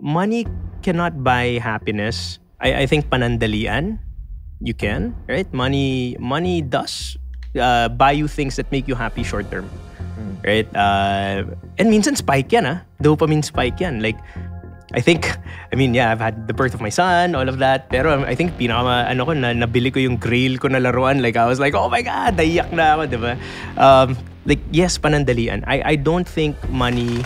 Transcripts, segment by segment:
money cannot buy happiness. I think panandalian, you can, right? Money does buy you things that make you happy short term. Right? And minsan spike yan, dopamine spike yan. Like, I've had the birth of my son, all of that. Pero I think nabili ko yung grail ko na laruan. Like, I was like, oh my God, naiyak na ako, diba? Like, yes, panandalian. I don't think money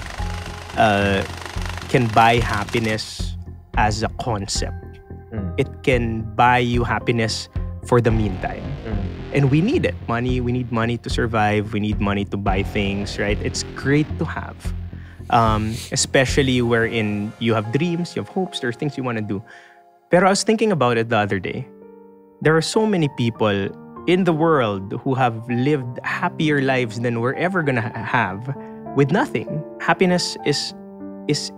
can buy happiness as a concept. It can buy you happiness for the meantime. And we need it. We need money to survive. We need money to buy things, right? It's great to have. Especially wherein you have dreams, you have hopes, there are things you want to do. Pero I was thinking about it the other day. There are so many people in the world who have lived happier lives than we're ever gonna have with nothing. Happiness is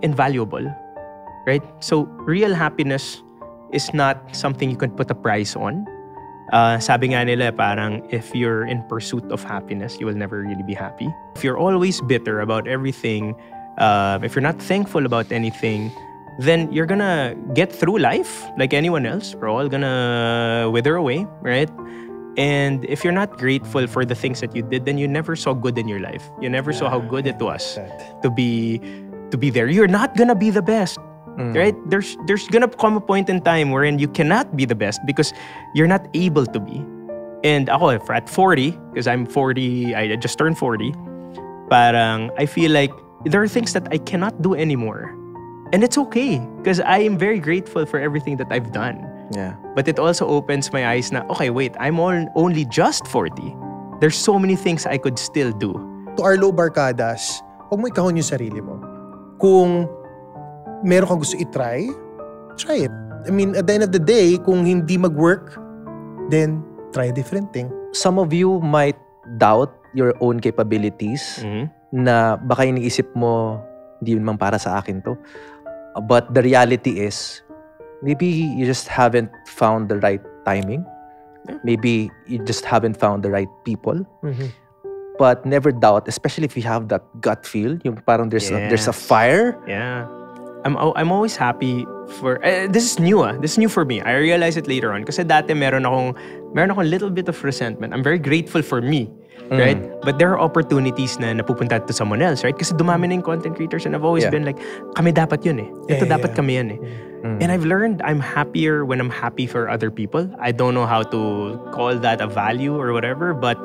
invaluable, right? So real happiness is not something you can put a price on. Sabi nga nila, parang if you're in pursuit of happiness, you will never really be happy. If you're always bitter about everything, if you're not thankful about anything, then you're gonna get through life like anyone else. We're all gonna wither away, right? And if you're not grateful for the things that you did, then you never saw good in your life. You never saw how good it was to be there. You're not gonna be the best. Right? There's gonna come a point in time wherein you cannot be the best because you're not able to be. And ako, at 40, because I'm 40, I just turned 40, parang I feel like there are things that I cannot do anymore. And it's okay, because I am very grateful for everything that I've done. Yeah. But it also opens my eyes na, okay, wait, I'm only just 40. There's so many things I could still do. To our low barkadas, huwag mo ikahon yung sarili mo. Kung meron kang gusto i-try, try it. I mean, at the end of the day, kung hindi mag-work, then try a different thing. Some of you might doubt your own capabilities na baka iniisip mo, hindi naman para sa akin to. But the reality is, maybe you just haven't found the right timing. Maybe you just haven't found the right people. But never doubt, especially if you have that gut feel, yung parang there's a fire. Yeah. I'm always happy for this is new This is new for me. I realized it later on kasi dati meron akong little bit of resentment. I'm very grateful for me, right? But there are opportunities na napupunta to someone else, right? Kasi dumami na yung content creators and I've always been like, kami dapat yun Ito dapat kami yan And I've learned I'm happier when I'm happy for other people. I don't know how to call that a value or whatever, but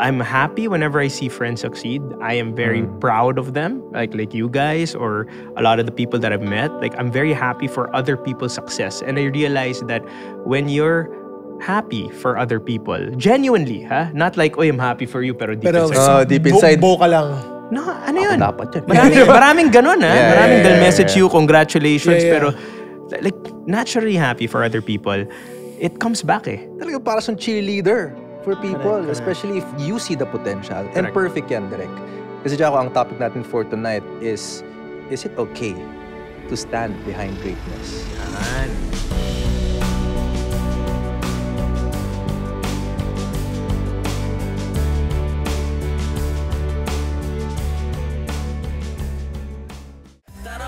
I'm happy whenever I see friends succeed. I am very proud of them, like you guys or a lot of the people that I've met. Like, I'm very happy for other people's success. And I realized that when you're happy for other people, genuinely, not like, I'm happy for you, pero deep inside. Deep inside. Bo ka lang. No, ano yun? Dapat yun. Maraming ganun, maraming they'll message you, congratulations, pero like, naturally happy for other people, it comes back Talaga para sa cheerleader for people, especially if you see the potential. And perfect yan, Direk. Kasi Jaco, ang topic natin for tonight is it okay to stand behind greatness?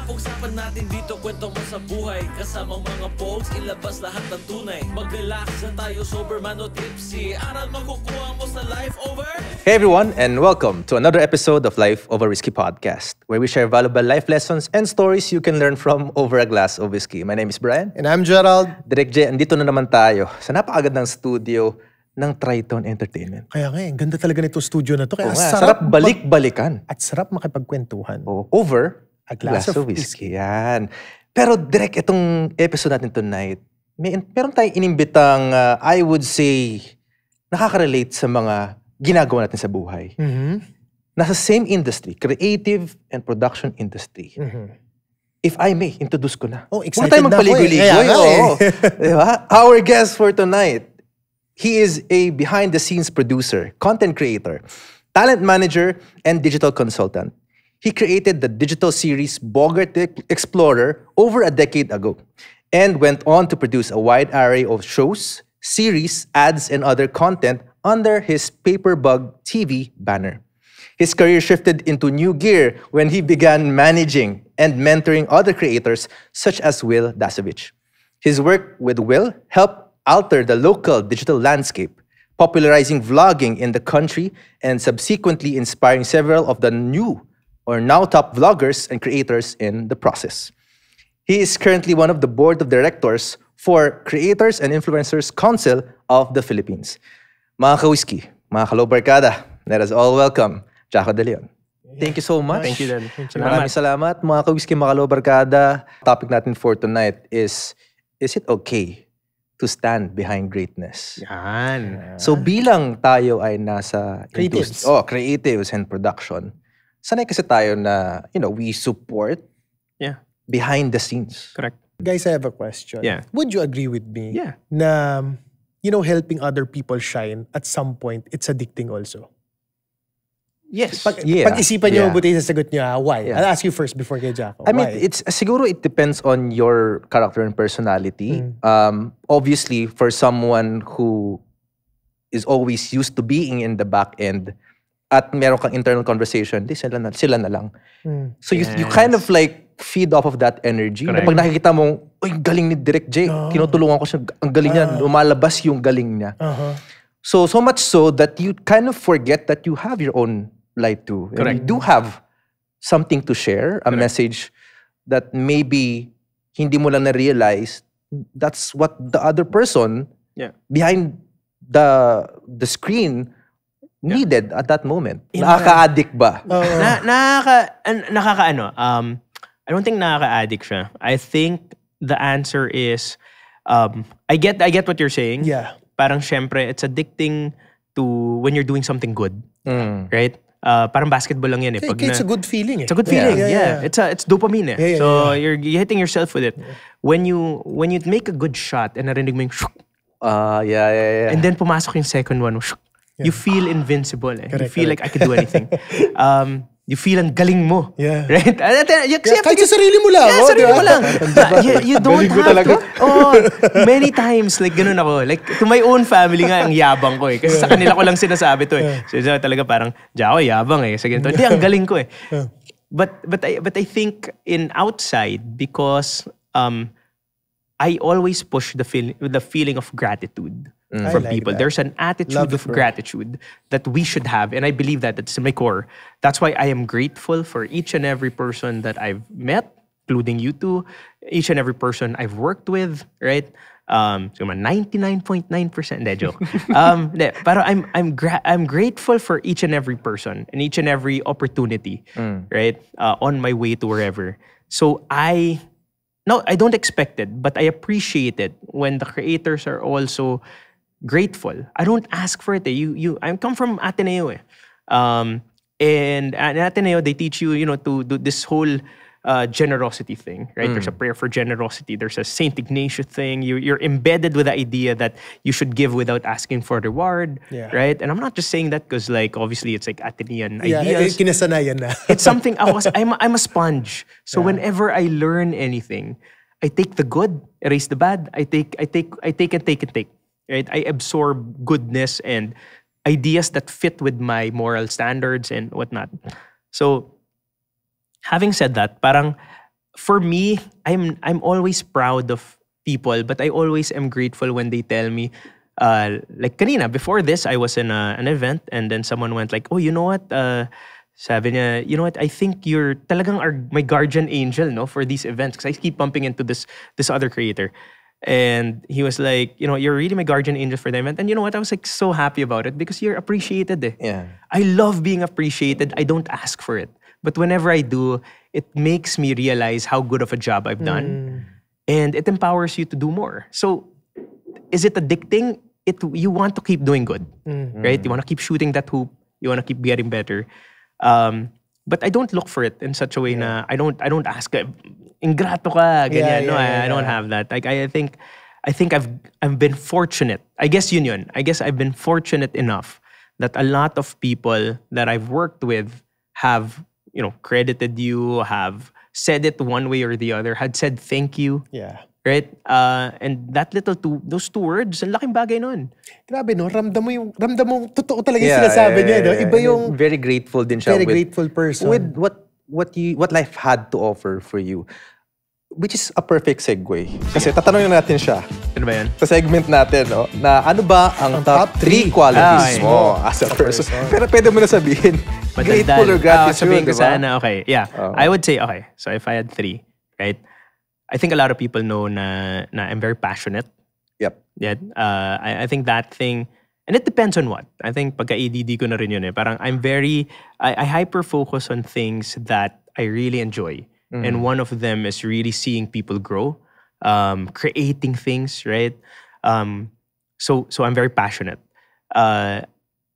Pag-usapan natin dito, kwento mo sa buhay. Kasamang mga pogs, ilabas lahat ng tunay. Mag-relax na tayo, sober man o tipsy. Aral makukuha mo sa Life Over. Hey everyone, and welcome to another episode of Life Over Whiskey Podcast, where we share valuable life lessons and stories you can learn from over a glass of whiskey. My name is Brian. And I'm Gerald. Direk J, andito na naman tayo sa napakagad ng studio ng Triton Entertainment. Kaya ang ganda talaga nitong studio na to. Kaya sarap balik-balikan. At sarap makipagkwentuhan. Over a glass of whiskey. Yan. Pero Direk, itong episode natin tonight, meron tayong inimbitang, I would say, nakaka-relate sa mga ginagawa natin sa buhay. Nasa same industry, creative and production industry. If I may, introduce ko na. Oh, excited na ako Diba? Our guest for tonight, he is a behind-the-scenes producer, content creator, talent manager, and digital consultant. He created the digital series Bogart Explorer over a decade ago and went on to produce a wide array of shows, series, ads, and other content under his Paperbug TV banner. His career shifted into new gear when he began managing and mentoring other creators such as Will Dasovich. His work with Will helped alter the local digital landscape, popularizing vlogging in the country and subsequently inspiring several of the new or now top vloggers and creators in the process. He is currently one of the board of directors for Creators and Influencers Council of the Philippines. Mga ka-whiskey, mga kalobarkada, let us all welcome Jaco De Leon. Thank you so much. Thank you din. Maraming salamat. Mga ka-whiskey, mga kalobarkada. Topic natin for tonight is it okay to stand behind greatness? Yan. So bilang tayo ay nasa Creatives. creatives and production, sanay kasi tayo na, we support Yeah. behind the scenes. Correct. Guys, I have a question. Yeah. Would you agree with me Yeah. na, helping other people shine, at some point, it's addicting also? Yes. Pag-isipan nyo Yeah. mabuti sa sagot nyo, why? Yeah. I'll ask you first before kay Jaco. I mean, Why? siguro it depends on your character and personality. Obviously, for someone who is always used to being in the back end at meron kang internal conversation, sila na lang. So you kind of like feed off of that energy. Na Correct. pag nakikita mong, galing ni Direk J, tinutulungan ko siya, ang galing niya, lumalabas yung galing niya. So much so that you kind of forget that you have your own life too. And Correct. you do have something to share, a message that maybe hindi mo lang na-realize that's what the other person Yeah. behind the screen needed at that moment. Nakaka-addict ba? Nakakaano. I don't think nakaka-addict siya. I think the answer is, I get what you're saying. Yeah. Parang syempre, it's addicting to when you're doing something good. Right? Parang basketball lang yan eh. Pag It's a good feeling eh. It's a good feeling. Yeah. It's dopamine eh. Yeah, So you're hitting yourself with it. When you make a good shot and narinig mo yung shuk, Yeah. and then pumasok yung second one, shuk, you feel invincible eh. You feel like I could do anything. You feel ang galing mo. Yeah. Right? Kahit sa sarili mo lang. Yeah, sarili mo lang. You don't Galing ko have talaga. to. Many times, like ganun ako. Like, to my own family nga, ang yabang ko eh. Kasi sa kanila ko lang sinasabi to eh. So talaga parang, Jaco, yabang eh. Sa ganito. Hindi, ang galing ko eh. But I think in outside, because I always push the feeling of gratitude from like people. that. There's an attitude Love it, of bro. gratitude that we should have. And I believe that it's in my core. That's why I am grateful for each and every person that I've met, including you two, each and every person I've worked with, right? So 99.9%, hindi, joke. Pero I'm grateful for each and every person and each and every opportunity, right? On my way to wherever. So I don't expect it, but I appreciate it when the creators are also grateful. I don't ask for it. I come from Ateneo. And at Ateneo, they teach you, to do this whole generosity thing, right? There's a prayer for generosity. There's a Saint Ignatius thing. You're embedded with the idea that you should give without asking for reward, right? And I'm not just saying that because, like, obviously it's like Atenean ideas. Kinasanayan na. It's something I'm a sponge. So whenever I learn anything, I take the good, erase the bad. I take. Right? I absorb goodness and ideas that fit with my moral standards and whatnot. So, having said that, parang for me, I'm always proud of people, but I always am grateful when they tell me, like kanina, before this, I was in an event and then someone went like, oh, you know what? Sabi niya, you know what? I think you're talagang my guardian angel, no, for these events because I keep bumping into this other creator. And he was like, you're really my guardian angel for the event. And you know what? I was like so happy about it because you're appreciated eh. Yeah. I love being appreciated. I don't ask for it. But whenever I do, it makes me realize how good of a job I've done. And it empowers you to do more. So, is it addicting? You want to keep doing good, right? You want to keep shooting that hoop. You want to keep getting better. But I don't look for it in such a way na I don't ask, ingrato ka, ganyan. I don't have that. Like I think I've been fortunate. I guess yun. I guess I've been fortunate enough that a lot of people that I've worked with have, credited you, have said it one way or the other, had said thank you. Yeah. right? And those two words, ang laking bagay nun. Grabe, no? Ramdam mo totoo talaga yung sinasabi niya, no? Iba yung very grateful din siya very grateful person. with what life had to offer for you. Which is a perfect segue. Kasi tatanungin natin siya Ano ba yan? sa segment natin, no? Na ano ba ang top 3 qualities mo as a person? Pero pwede mo na sabihin, grateful or gratitude, sabihin ko diba? sana, okay. Yeah. I would say, okay. So if I had 3, right? I think a lot of people know na I'm very passionate. Yep. Yeah. I think that thing, and it depends on what. I think pagka-ADD ko na rin yun eh. Parang I hyper-focus on things that I really enjoy. And one of them is really seeing people grow, creating things, right? So I'm very passionate.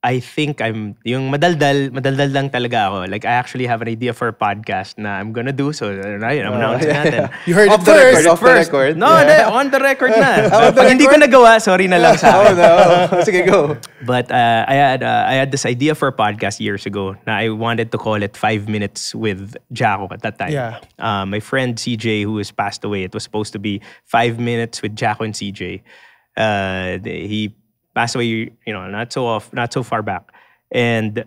I think yung madaldal lang talaga ako. Like, I actually have an idea for a podcast na I'm gonna do. So, right, I'm announcing natin. You heard Off it the first. record, off the record. No, on the record na. Pag hindi ko nagawa, sorry na lang sa akin. Oh, no. Sige, go. But I had this idea for a podcast years ago na I wanted to call it 5 Minutes with Jaco at that time. Yeah. My friend CJ, who has passed away, it was supposed to be 5 Minutes with Jaco and CJ. He passed away, not so far back. And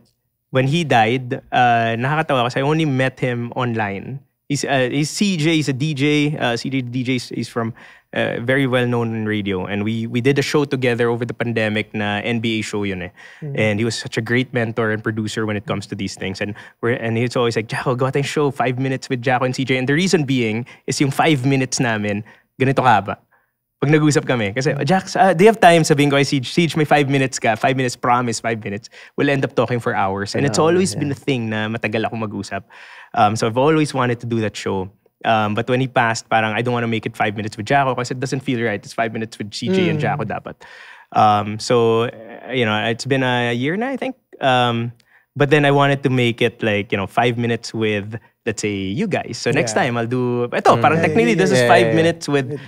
when he died, nakakatawa kasi I only met him online. He's CJ, he's a DJ. CJ DJ, he's from very well known in radio, and we did a show together over the pandemic na NBA show yun eh. And he was such a great mentor and producer when it comes to these things. And he's always like, Jaco, gawa tayong show, 5 Minutes with Jaco and CJ. And the reason being is yung 5 minutes namin, ganito kahaba. Pag nag-usap kami. Kasi, Jax, do you have time? Sabihin ko kay Siege, may 5 minutes ka. 5 minutes, promise, 5 minutes. We'll end up talking for hours. And it's always been a thing na matagal ako mag-usap. So I've always wanted to do that show. But when he passed, parang I don't want to make it 5 minutes with Jaco because it doesn't feel right. It's 5 minutes with CJ and Jaco dapat. So, it's been a year na, I think. But then I wanted to make it like, 5 minutes with, let's say, you guys. So next time I'll do, parang technically this is 5 minutes with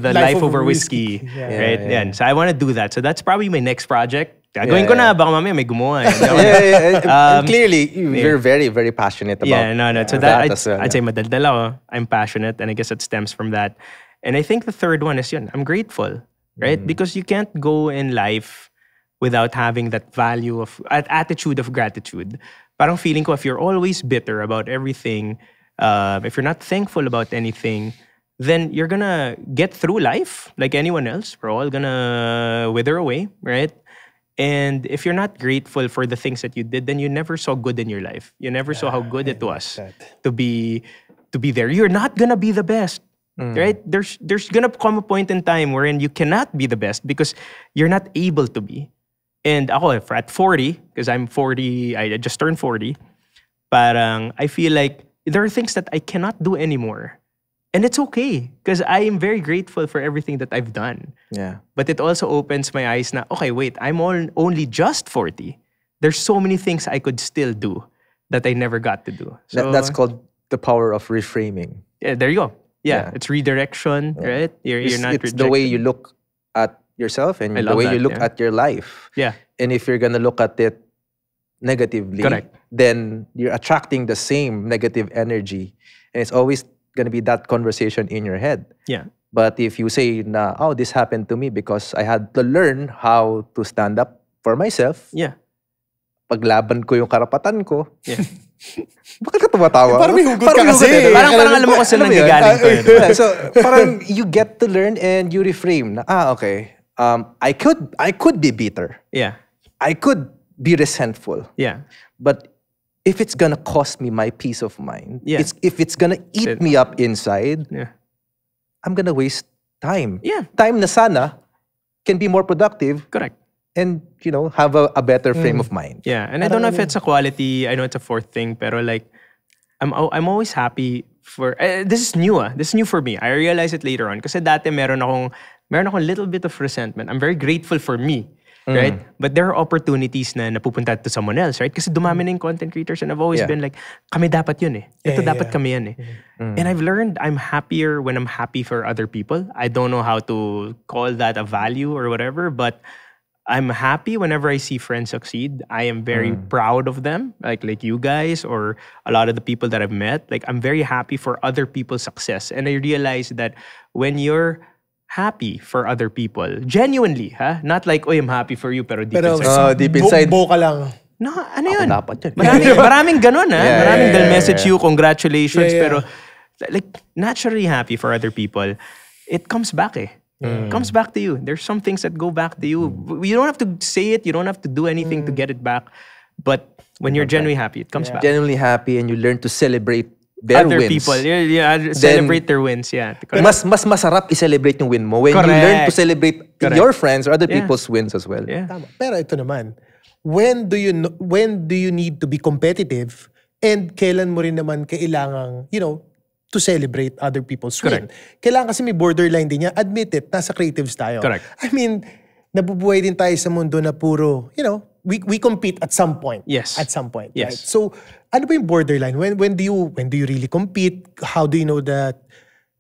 Life Over Whiskey. Right? Yeah. So I want to do that. So that's probably my next project. Gagawin ko na, baka mamaya may gumawa. And clearly, you're very, very passionate about So that I'd say madaldal ako. I'm passionate, and I guess it stems from that. And I think the third one is yun, I'm grateful, right? Because you can't go in life without having that attitude of gratitude. Parang feeling ko, if you're always bitter about everything, if you're not thankful about anything, then you're gonna get through life like anyone else. We're all gonna wither away, right? And if you're not grateful for the things that you did, then you never saw good in your life. You never saw how good it was to be there. You're not gonna be the best, right? There's gonna come a point in time wherein you cannot be the best because you're not able to be. And ako, at 40, because I'm 40, I just turned 40, parang I feel like there are things that I cannot do anymore. And it's okay because I am very grateful for everything that I've done. Yeah. But it also opens my eyes na, okay, wait, I'm only just 40. There's so many things I could still do that I never got to do. So That's called the power of reframing. Yeah, there you go. Yeah. It's redirection, right? You're not It's the way you look at yourself and the way you look at your life. Yeah. And if you're gonna look at it negatively, correct, then you're attracting the same negative energy. And it's always gonna be that conversation in your head. Yeah. But if you say na, oh, this happened to me because I had to learn how to stand up for myself. Yeah. Paglaban ko yung karapatan ko. Yeah. Bakit ka tumatawa? Parang may hugot ka kasi. Parang alam mo kung saan nanggagaling ko yun. So, parang you get to learn and you reframe na, okay, I could be bitter. Yeah. I could be resentful. Yeah. But if it's gonna cost me my peace of mind, Yeah. if it's gonna eat me up inside, Yeah. I'm gonna waste time. Yeah. Time na sana can be more productive Correct. and, have a better frame of mind. Yeah, and I don't know if it's a quality. I know it's a fourth thing, pero like, I'm always happy for. This is new. This is new for me. I realized it later on. Kasi dati meron akong little bit of resentment. I'm very grateful for me, right? But there are opportunities na napupunta to someone else, right? Kasi dumami na yung content creators, and I've always been like, kami dapat yun eh. Ito dapat kami yan eh. And I've learned I'm happier when I'm happy for other people. I don't know how to call that a value or whatever, but I'm happy whenever I see friends succeed. I am very proud of them, like you guys or a lot of the people that I've met. Like, I'm very happy for other people's success. And I realize that when you're happy for other people, genuinely, not like, I'm happy for you, pero deep inside. deep inside. Boka lang. No, ano yun? Dapat yun. Maraming ganun, maraming they'll message you, congratulations, Yeah. pero like, naturally happy for other people. It comes back It comes back to you. There's some things that go back to you. You don't have to say it. You don't have to do anything to get it back. But when you're genuinely happy, it comes back. Genuinely happy and you learn to celebrate their Other wins. people, celebrate their wins. Yeah. Mas masarap i-celebrate yung win mo when you learn to celebrate your friends or other people's wins as well. Yeah. Tama. Pero ito naman, when do you need to be competitive and kailan mo rin naman kailangang, to celebrate other people's win. Kailangan kasi may borderline din niya. Admit it, nasa creatives tayo. Correct. I mean, nabubuhay din tayo sa mundo na puro, we compete at some point. Yes. At some point. Yes. Right? So, ano ba yung borderline? When do you really compete? How do you know that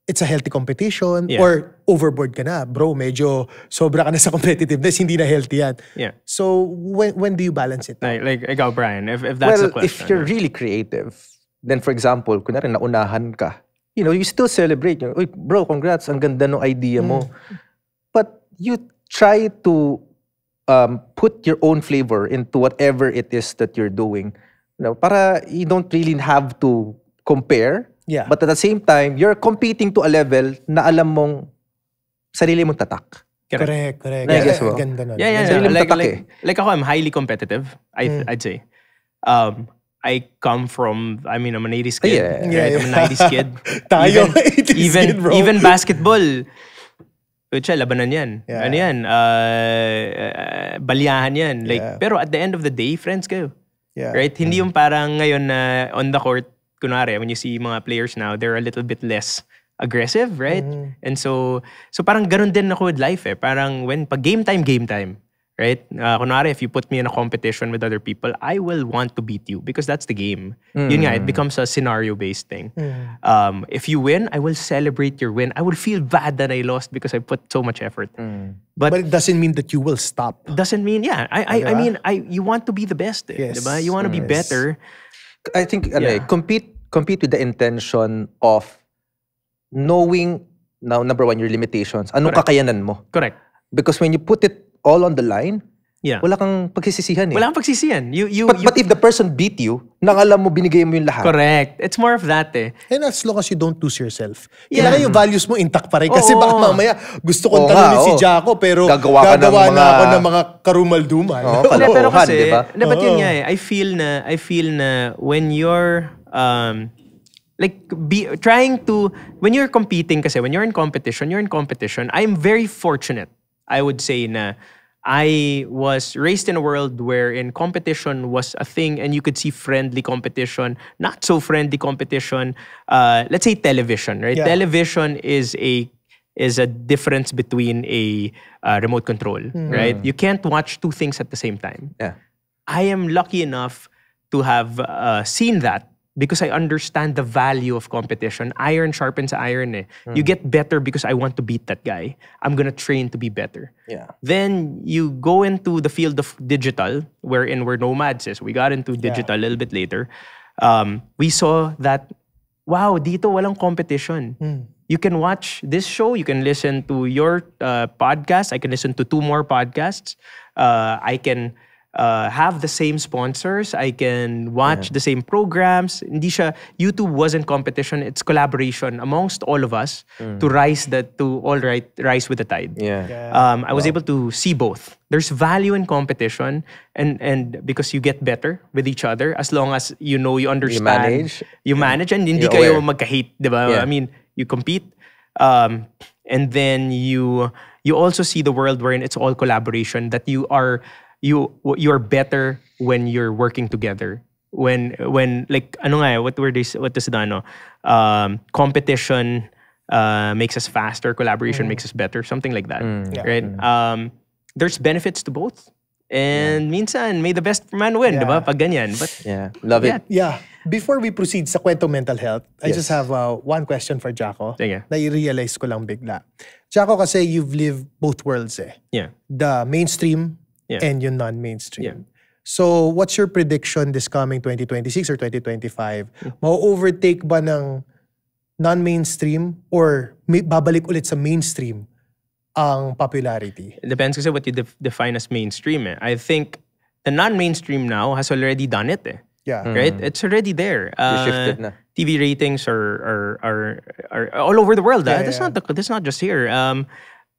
it's a healthy competition? Yeah. Or overboard ka na? Bro, medyo sobra ka na sa competitiveness, hindi na healthy yan. Yeah. So, when do you balance it? Like ikaw, Brian, if that's the question. If you're really creative, then for example, kunwari naunahan ka, you still celebrate. Uy, bro, congrats, ang ganda ng idea mo. But you try to put your own flavor into whatever it is that you're doing. Para you don't really have to compare. Yeah. But at the same time, you're competing to a level na alam mong sarili mong tatak. Correct. I guess so. Ganda nun. Yeah. Sarili mong tatak Like ako, I'm highly competitive, I'd say. I come from, I'm an 80s kid. Yeah. Right? I'm a 90s kid. Tayo, 80s kid, bro. Even basketball, labanan yan. Yeah. Ano yan? Balyahan yan. Like, Yeah. pero at the end of the day, friends kayo. Yeah. Right? Hindi yung parang ngayon na on the court, kunwari, when you see mga players now, they're a little bit less aggressive, right? And so parang ganun din ako with life Parang pag game time, right? Kunwari, if you put me in a competition with other people, I will want to beat you because that's the game. Yun nga, it becomes a scenario-based thing. If you win, I will celebrate your win. I will feel bad that I lost because I put so much effort. But it doesn't mean that you will stop. Doesn't mean, I mean, you want to be the best. Yes. Diba? You want to be better. I think compete with the intention of knowing, now, number one, your limitations. Anong kakayanan mo? Correct. Because when you put it all on the line, wala kang pagsisisihan Wala kang pagsisihan. But if the person beat you, nang alam mo, binigay mo yung lahat. Correct. It's more of that And as long as you don't lose yourself. Kailangan yung values mo intact pa rin. Kasi baka mamaya gusto kong talunin si Jaco pero gagawa na ako ng mga karumal-dumal. Pero kasi, diba? But yun nga I feel na when you're when you're competing kasi, when you're in competition, I'm very fortunate. I would say na I was raised in a world wherein competition was a thing and you could see friendly competition, not so friendly competition. Let's say television, right? Yeah. Television is a difference between a remote control, right? You can't watch two things at the same time. Yeah. I am lucky enough to have seen that because I understand the value of competition. Iron sharpens iron. You get better because I want to beat that guy. I'm gonna train to be better. Yeah. Then you go into the field of digital, wherein we're nomads. So we got into digital a little bit later. We saw that, wow, dito walang competition. You can watch this show. You can listen to your podcast. I can listen to 2 more podcasts. I can have the same sponsors. I can watch the same programs. YouTube wasn't competition. It's collaboration amongst all of us to rise with the tide. Yeah. I was able to see both. There's value in competition and because you get better with each other as long as you understand. You manage and hindi kayo magka-hate, diba? Yeah. I mean, you compete and then you also see the world wherein it's all collaboration, that you are better when you're working together. When like what does competition makes us faster, collaboration makes us better, something like that. Right? There's benefits to both. And minsan may the best man win, diba? Pag ganyan. But love it. Yeah. Before we proceed sa kwento mental health, I just have one question for Jaco. Sige. Na-realize ko lang bigla. Jaco, kasi you've lived both worlds Yeah. The mainstream and yung non-mainstream. Yeah. So, what's your prediction this coming 2026 or 2025? Ma-overtake ba ng non-mainstream or babalik ulit sa mainstream ang popularity? It depends kasi what you define as mainstream. I think the non-mainstream now has already done it. Yeah. Right? It's already there. Shifted na. TV ratings are all over the world. Yeah, That's yeah. that's not just here.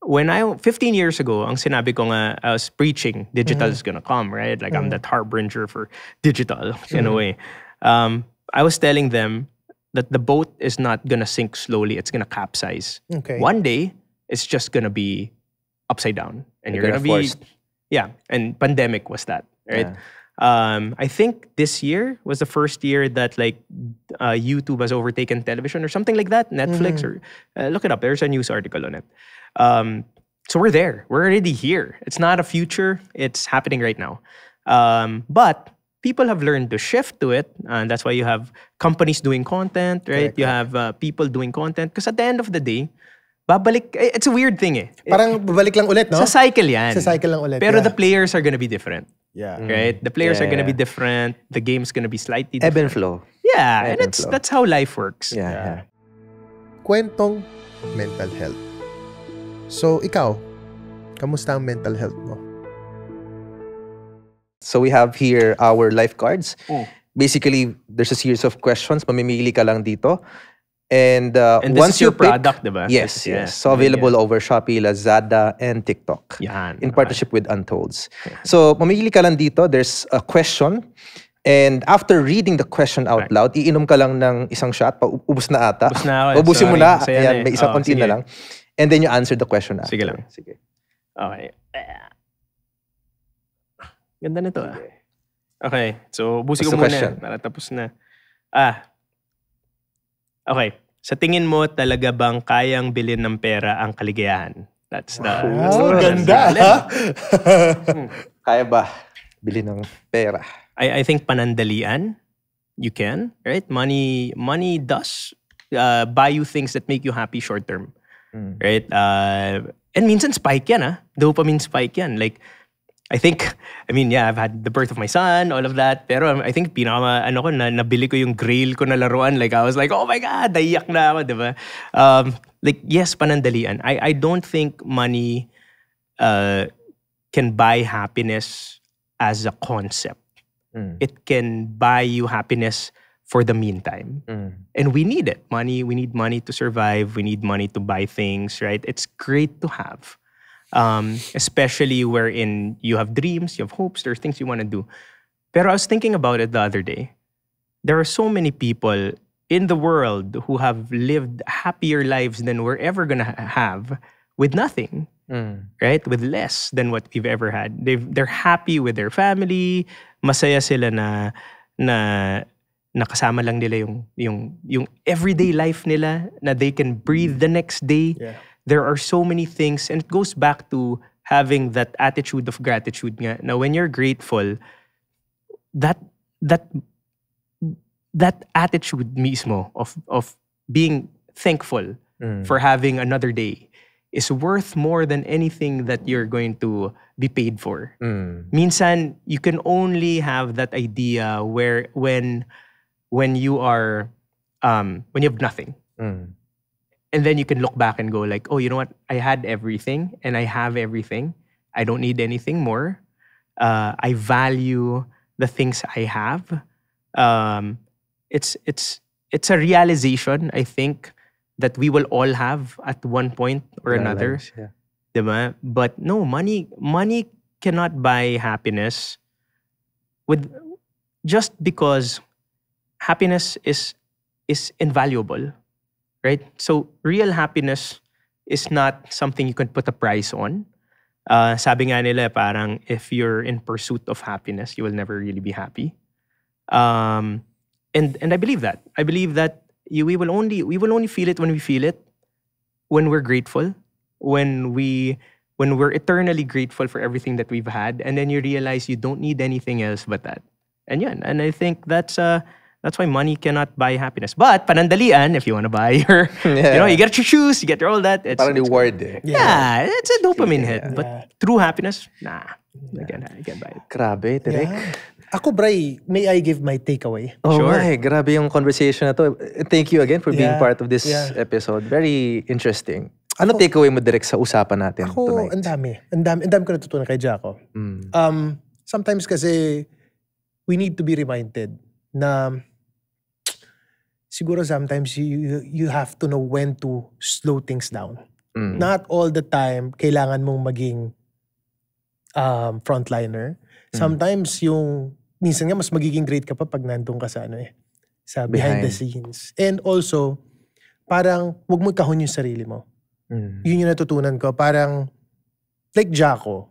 When 15 years ago, ang sinabi ko nga, I was preaching digital is gonna come, right? Like I'm that harbinger for digital in a way. I was telling them that the boat is not gonna sink slowly; it's gonna capsize. Okay. One day, it's just gonna be upside down, and you're You're gonna gonna be forced. yeah. And pandemic was that, right? Yeah. I think this year was the first year that like YouTube has overtaken television or something like that. Netflix or look it up. There's a news article on it. So we're there. We're already here. It's not a future. It's happening right now. But people have learned to shift to it, and that's why you have companies doing content, right? Correct. You have people doing content. Because at the end of the day, babalik. It's a weird thing. Parang babalik lang ulit, no? Sa cycle yan. Sa cycle lang ulit. Pero yeah. the players are gonna be different. Yeah. Right? The players Yeah, are gonna be yeah. different. The game's gonna be slightly Ebb different. and flow. Yeah, Ebb and and flow. that's how life works. Yeah. Kwentong mental health. So, ikaw, kamusta ang mental health mo? So we have here our life cards. Oh. Basically, there's a series of questions. Mamimili ka lang dito. And, And this once is you your product, diba? Yes, This- yeah. yes. So available over Shopee, Lazada, and TikTok. Yan. In partnership with Untolds. So, mamili ka lang dito. There's a question. And after reading the question out Right. loud, iinom ka lang ng isang shot. Ubus na ata. Ubus na ako. Ubusin mo Sorry. na. Masaya na Ayan, eh. may isang Oh, konti na sige. lang. And then you answer the question after. Sige lang. Sige. Okay. Ganda nito ah. Okay. So, busi What's ko the muna. question? Para tapos na. Okay. Sa tingin mo, talaga bang kayang bilhin ng pera ang kaligayahan? That's the... Oh, ganda. Kaya ba? Bili ng pera. I think panandalian, you can, right? Money does buy you things that make you happy short term, right? And minsan spike yan, dopamine spike yan. Like, I think, I've had the birth of my son, all of that. Pero I think nabili ko yung grail ko na laruan. Like, I was like, oh my God, naiyak na ako, diba? Like, yes, panandalian. I don't think money can buy happiness as a concept. It can buy you happiness for the meantime. And we need it. We need money to survive. We need money to buy things, right? It's great to have. Especially wherein you have dreams, you have hopes, there's things you want to do. Pero I was thinking about it the other day. There are so many people in the world who have lived happier lives than we're ever going to have with nothing. Right? With less than what we've ever had. They're happy with their family. Masaya sila na nakasama lang nila yung everyday life nila, na they can breathe the next day. Yeah. There are so many things, and it goes back to having that attitude of gratitude nga. Now, when you're grateful, that attitude mismo of being thankful for having another day is worth more than anything that you're going to be paid for. Minsan, you can only have that idea where when you are when you have nothing. And then you can look back and go like, oh, you know what? I had everything and I have everything. I don't need anything more. I value the things I have. It's a realization, I think, that we will all have at one point or another. Lives, yeah. Diba? But no, money cannot buy happiness just because happiness is invaluable. Right? So, real happiness is not something you can put a price on. Sabi nga nila, parang if you're in pursuit of happiness, you will never really be happy. And I believe that. I believe that we will only feel it when we feel it, when we're grateful, when we're eternally grateful for everything that we've had, and then you realize you don't need anything else but that. And yeah, and I think that's That's why money cannot buy happiness. But panandalian, if you want to buy your, you get your shoes, you get all that. It's reward eh. Yeah, it's a dopamine hit. Yeah. But true happiness, nah. I can't buy it. Grabe, Direk. Yeah. Ako, Bray, may I give my takeaway? Oh, Sure. grabe yung conversation na to. Thank you again for being Yeah. part of this Yeah. episode. Very interesting. Ano takeaway mo direct sa usapan natin Ako, tonight? ang dami ko natutunan kay Jaco. Sometimes kasi, we need to be reminded na siguro sometimes you have to know when to slow things down. Not all the time kailangan mong maging frontliner. Sometimes minsan nga mas magiging great ka pa pag nandun ka sa sa behind the scenes. And also, parang wag mo ikahon yung sarili mo. Yun yung natutunan ko. Parang, like Jaco,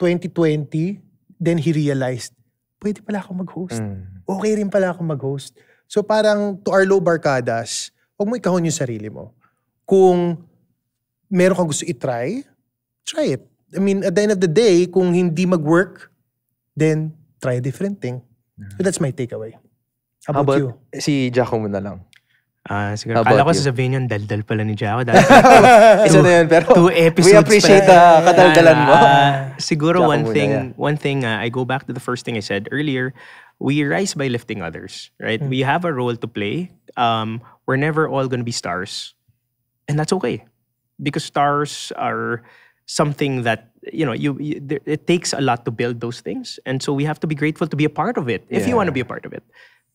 2020, then he realized, pwede pala ako mag-host. Okay rin pala ako mag-host. So parang, to our low barkadas, wag mo ikahon yung sarili mo. Kung meron kang gusto try it. I mean, at the end of the day, kung hindi mag-work, then try a different thing. So that's my takeaway. How about you? Si Jaco mo na lang. Siguro, How kala about ko you? sasabihin yun, daldal pala ni Jaco. Isa na yun, pero 2 episodes we appreciate pa. kadaldalan mo. Siguro Jaco one thing, I go back to the first thing I said earlier, we rise by lifting others, right? We have a role to play. We're never all going to be stars. And that's okay. Because stars are something that, it takes a lot to build those things. And so we have to be grateful to be a part of it, if you want to be a part of it.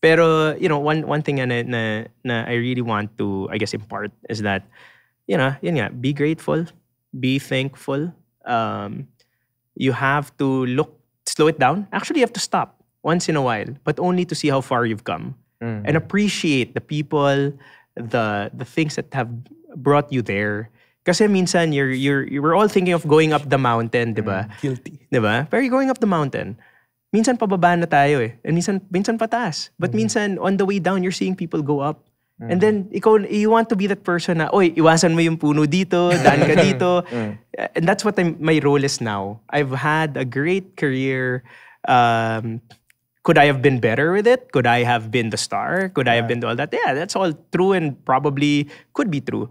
Pero, one thing na I really want to, I guess, impart is that, be grateful, be thankful. You have to slow it down. Actually, you have to stop once in a while, but only to see how far you've come. And appreciate the people, the things that have brought you there. Kasi minsan, we're all thinking of going up the mountain, di ba? Guilty. Di ba? Pero going up the mountain, minsan pababa na tayo eh. And minsan pataas. But minsan, on the way down, you're seeing people go up. And then, you want to be that person na, oy, iwasan mo yung puno dito, daan ka dito. And that's what my role is now. I've had a great career. Could I have been better with it? Could I have been the star? Could I have been all that? Yeah, that's all true and probably could be true.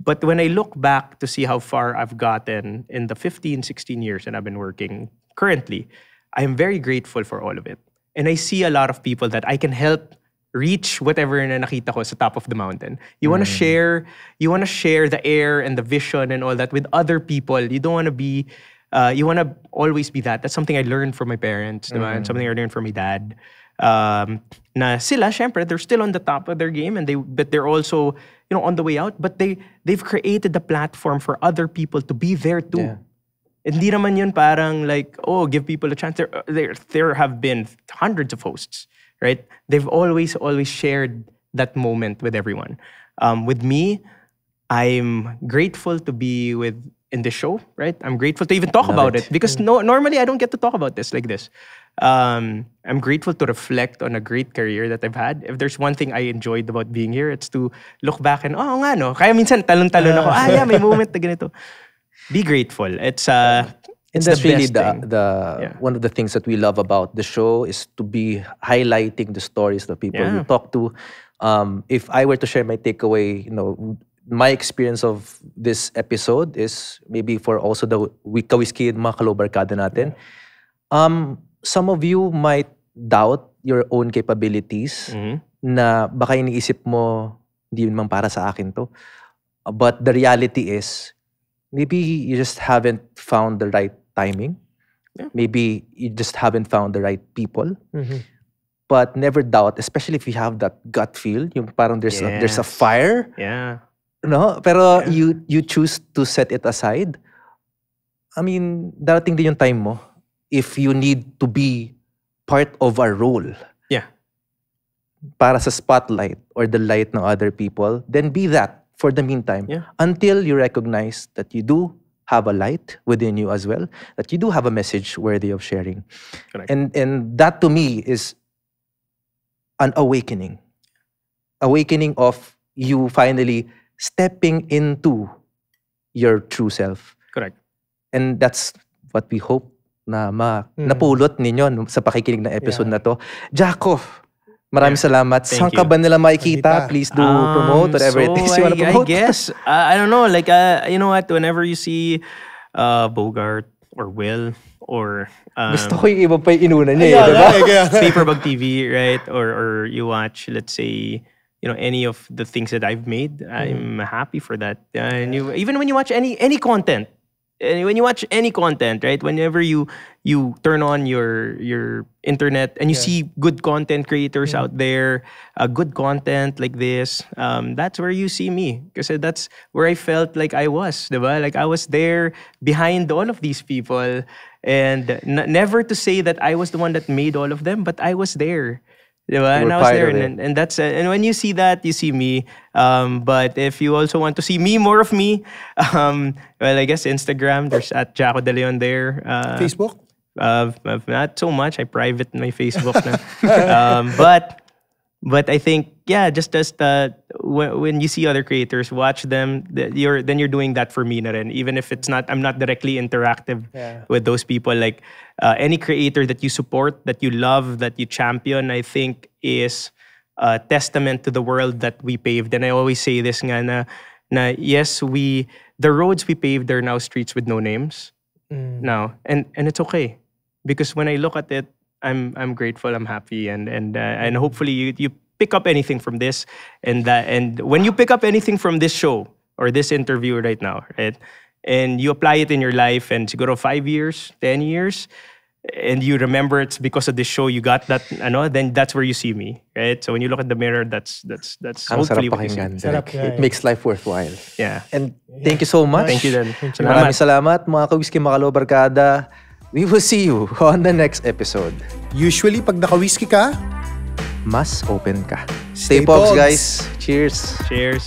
But when I look back to see how far I've gotten in the 15, 16 years that I've been working currently, I am very grateful for all of it. And I see a lot of people that I can help reach whatever na nakita ko sa top of the mountain. You want to share the air and the vision and all that with other people. You don't want to be, you want to always be that. That's something I learned from my parents, diba? And something I learned from my dad. Na sila, syempre, they're still on the top of their game, but they're also, on the way out. But they've created the platform for other people to be there too. Yeah. Hindi naman yun parang like, give people a chance. There have been hundreds of hosts, right? They've always shared that moment with everyone. With me, I'm grateful to be in the show, right? I'm grateful to even talk about it because normally I don't get to talk about this like this. I'm grateful to reflect on a great career that I've had. If there's one thing I enjoyed about being here, it's to look back and, nga no. Kaya minsan talon-talon ako, yeah, may moment na ganito. Be grateful. It's And that's the really best thing. one of the things that we love about the show is to be highlighting the stories of people we talk to. If I were to share my takeaway, my experience of this episode is maybe for also the Wika-Whiskey and mga kalobarkada natin. Some of you might doubt your own capabilities na baka iniisip mo, hindi man para sa akin to. But the reality is, maybe you just haven't found the right timing. Yeah. Maybe you just haven't found the right people. But never doubt, especially if you have that gut feel, yung parang there's a fire. Yeah. No? Pero you choose to set it aside. I mean, darating din yung time mo if you need to be part of a role. Yeah. Para sa spotlight or the light ng other people, then be that for the meantime. Yeah. Until you recognize that you do have a light within you as well, that you do have a message worthy of sharing. Correct. And that to me is an awakening. Awakening of you finally stepping into your true self. Correct. And that's what we hope na napulot ninyo sa pakikinig ng episode na to. Jaco, Maraming salamat. Thank Saan ka you. ba nila makikita? Makita. Please do promote whatever it is you want to promote. I guess, I don't know, like, you know what, whenever you see Bogart or Will or Gusto ko yung iba pa yung inuna niya, eh, diba? Paperbug TV, right? Or you watch, let's say, you know, any of the things that I've made, I'm happy for that. And even when you watch any content, when you watch any content, right? Whenever you turn on your internet and you see good content creators out there, good content like this, that's where you see me. Because that's where I felt like I was, diba? Like I was there behind all of these people. And never to say that I was the one that made all of them, but I was there. Diba? And I was there, and that's and when you see that, you see me. But if you also want to see me, more of me, well, I guess Instagram. There's at Jaco De Leon there. Facebook? Not so much. I private my Facebook na. But I think just when you see other creators, watch them. You're doing that for me na rin. Even if I'm not directly interactive with those people. Like any creator that you support, that you love, that you champion, I think is a testament to the world that we paved. And I always say this nga na yes, the roads we paved are now streets with no names now, and it's okay because when I look at it, I'm grateful, I'm happy, and hopefully you pick up anything from this, and when you pick up anything from this show or this interview right now, right, and you apply it in your life, and siguro 5 years, 10 years, and you remember it's because of this show you got that, then that's where you see me, right? So when you look at the mirror, that's hopefully what you see. It makes life worthwhile. Yeah. And thank you so much. Thank you then. Maraming salamat, mga Ka-Whisky Makalo Barkada. We will see you on the next episode. Usually, pag naka-whiskey ka, Mas open ka. Stay Stay pogs, pogs. guys. Cheers. Cheers.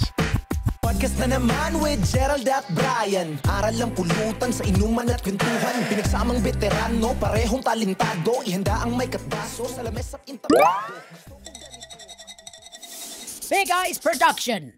Podcast na naman with Gerald at Brian. Aral lang pulutan sa inuman at kwentuhan. Pinagsamang veterano, parehong talentado. Ihanda ang may katbaso sa lames at intabado. Big Eyes Production.